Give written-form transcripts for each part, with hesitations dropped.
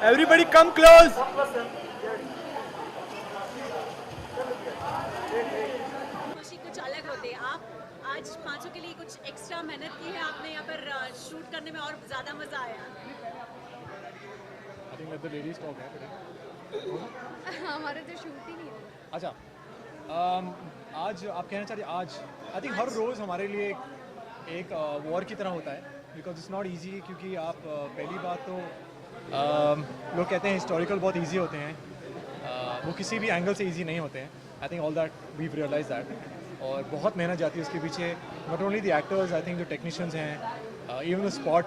Everybody come close. खुशी कुछ अलग होती है। आप आज पांचों के लिए कुछ एक्स्ट्रा मेहनत की है आपने यहाँ पर शूट करने में और ज़्यादा मज़ा आया। I think let the ladies talk है today. हमारे तो शूट ही नहीं है। अच्छा आज आप कहना चाह रहे आज आई थिंक हर रोज़ हमारे लिए एक वॉर की तरह होता है बिकॉज इट्स नॉट ईजी क्योंकि आप पहली बात तो लोग कहते हैं हिस्टोरिकल बहुत ईजी होते हैं वो किसी भी एंगल से ईजी नहीं होते हैं I think all that we realise that और बहुत मेहनत जाती है उसके पीछे not only the actors I think जो टेक्नीशियंस हैं इवन द स्पॉट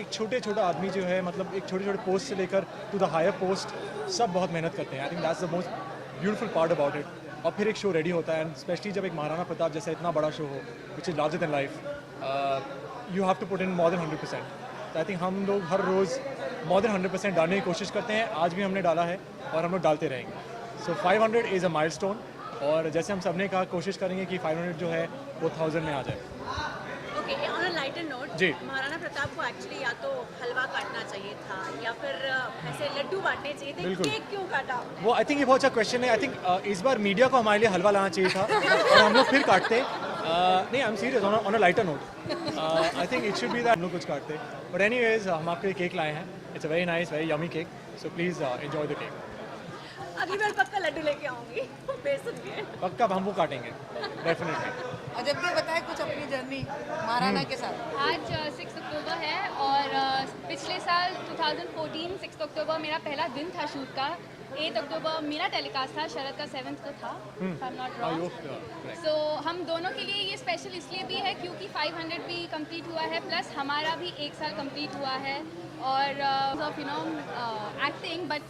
एक छोटा आदमी जो है मतलब एक छोटे पोस्ट से लेकर टू द हायर पोस्ट सब बहुत मेहनत करते हैं I think that's the most beautiful part about it और फिर एक शो रेडी होता है एंड स्पेशली जब एक महाराणा प्रताप जैसा इतना बड़ा शो हो which is larger than life you have to put in more than 100%। तो आई थिंक हम लोग हर रोज़ मोर देन 100% डालने की कोशिश करते हैं आज भी हमने डाला है और हम लोग डालते रहेंगे सो 500 इज़ अ माइलस्टोन और जैसे हम सब ने कहा कोशिश करेंगे कि 500 जो है वो 1000 में आ जाए। Okay, on a lighter note, जी। महाराणा प्रताप को एक्चुअली या तो हलवा काटना चाहिए था या फिर ऐसे लड्डू बांटने चाहिए थे, बिल्कुल। केक क्यों काटा? वो आई थिंक ये बहुत अच्छा क्वेश्चन है आई थिंक इस बार मीडिया को हमारे लिए हलवा लाना चाहिए था और हम लोग फिर काटते नहीं I am serious on a lighter note I think it should be that हम लोग कुछ काटते बट एनीवेज हम आपके लिए केक लाए हैं it's a very nice very yummy cake so please enjoy the cake. अगली बार पक्का लड्डू लेके आऊंगी बेसन के। पक्का हम वो काटेंगे डेफिनेटली। अजब भी बताए कुछ अपनी जर्नी महाराणा के साथ। आज 6 अक्टूबर है और पिछले साल 2014 6 अक्टूबर मेरा पहला दिन था शूट का। 8 अक्टूबर मेरा टेलीकास्ट था, शरद का 7th को था, if I'm not wrong। सो हम दोनों के लिए ये स्पेशल इसलिए भी है क्योंकि 500 भी कंप्लीट हुआ है प्लस हमारा भी 1 साल कंप्लीट हुआ है और ऑफ एक्टिंग बट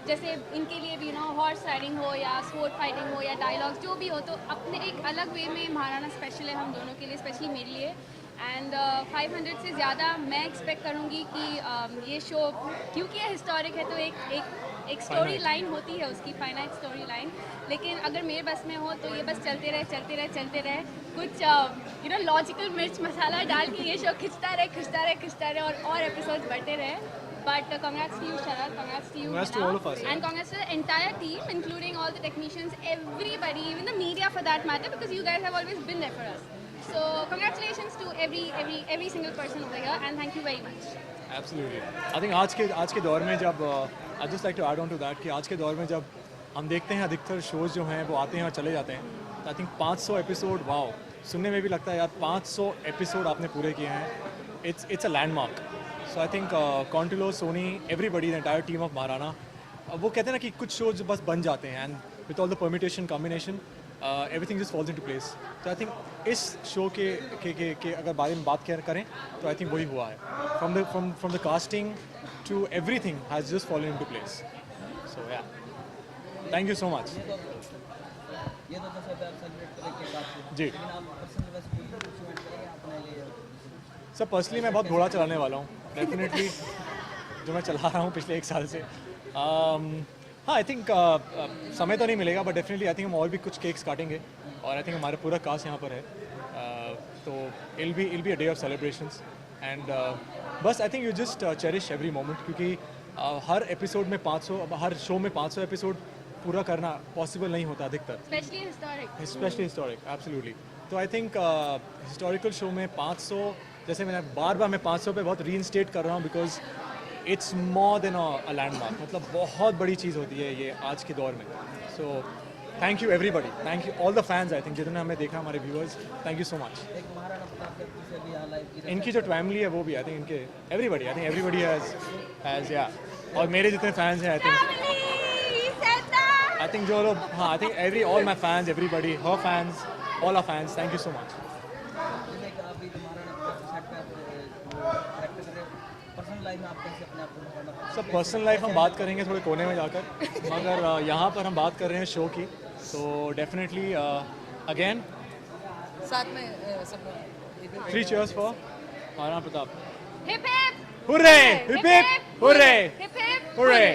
जैसे इनके लिए भी हॉर्स राइडिंग हो या स्पोर्ट फाइटिंग हो या डायलॉग्स जो भी हो तो अपने एक अलग वे में महाराणा स्पेशल है हम दोनों के लिए स्पेशली मेरे लिए एंड 500 से ज़्यादा मैं एक्सपेक्ट करूँगी कि ये शो क्योंकि ये हिस्टोरिक है तो एक स्टोरी लाइन होती है उसकी फाइनाइट स्टोरी लाइन लेकिन अगर मेरे बस में हो तो ये बस चलते रहे कुछ लॉजिकल मिर्च मसाला डाल के ये शो खिंचता रहे और एपिसोड्स बढ़ते रहे But congrats to you, Sharad. Congrats to you, Congrats to Hina. all of us, yeah. And congrats to the entire team, including all the technicians, everybody, even the media for that matter, because you guys have always been there for us. So congratulations to every single person over here, and thank you very much. Absolutely. I think आज के दौर में जब I just like to add on to that कि आज के दौर में जब हम देखते हैं अधिकतर शोज़ जो हैं वो आते हैं और चले जाते हैं तो आई थिंक 500 एपिसोड वाओ सुनने में भी लगता है यार 500 एपिसोड आपने पूरे किए हैं it's a landmark so I think कॉन्टिलो Sony everybody the entire team of Maharana वो कहते हैं ना कि कुछ शोज बस बन जाते हैं and with all the permutation combination everything just falls into place तो आई थिंक इस शो के अगर बारे में बात करें तो आई थिंक वही हुआ है from the casting to everything has just fallen into place so yeah thank you so much जी सर पर्सनली मैं बहुत घोड़ा चलाने वाला हूँ डेफिनेटली जो मैं चला रहा हूँ पिछले 1 साल से हाँ आई थिंक समय तो नहीं मिलेगा बट डेफिनेटली आई थिंक हम और भी कुछ केक्स काटेंगे और आई थिंक हमारा पूरा कास्ट यहाँ पर है तो it'll be a day of celebrations and बस I think you just cherish every moment क्योंकि हर एपिसोड में 500 हर शो में 500 एपिसोड पूरा करना पॉसिबल नहीं होता अधिकतर स्पेशली हिस्टोरिक एब्सोल्युटली तो आई थिंक हिस्टोरिकल शो में 500 जैसे मैं बार मैं 500 पे बहुत रीइंस्टेट कर रहा हूँ because it's more than a landmark मतलब बहुत बड़ी चीज़ होती है ये आज के दौर में so thank you everybody thank you all the fans I think जिन्होंने हमें देखा हमारे viewers thank you so much इनकी जो फैमिली है वो भी आई थिंक इनके एवरीबडी हैज़ या और मेरे जितने फैंस हैं आई थिंक जो लोग हाँ I think all my fans everybody हर fans all are fans thank you so much सब पर्सनल लाइफ हम बात करेंगे थोड़े कोने में जाकर मगर यहाँ पर हम बात कर रहे हैं शो की तो डेफिनेटली अगेन साथ में सब 3 cheers for Maharana Pratap Hip hip! Hurray hip hip hurray Hip hip! Hurray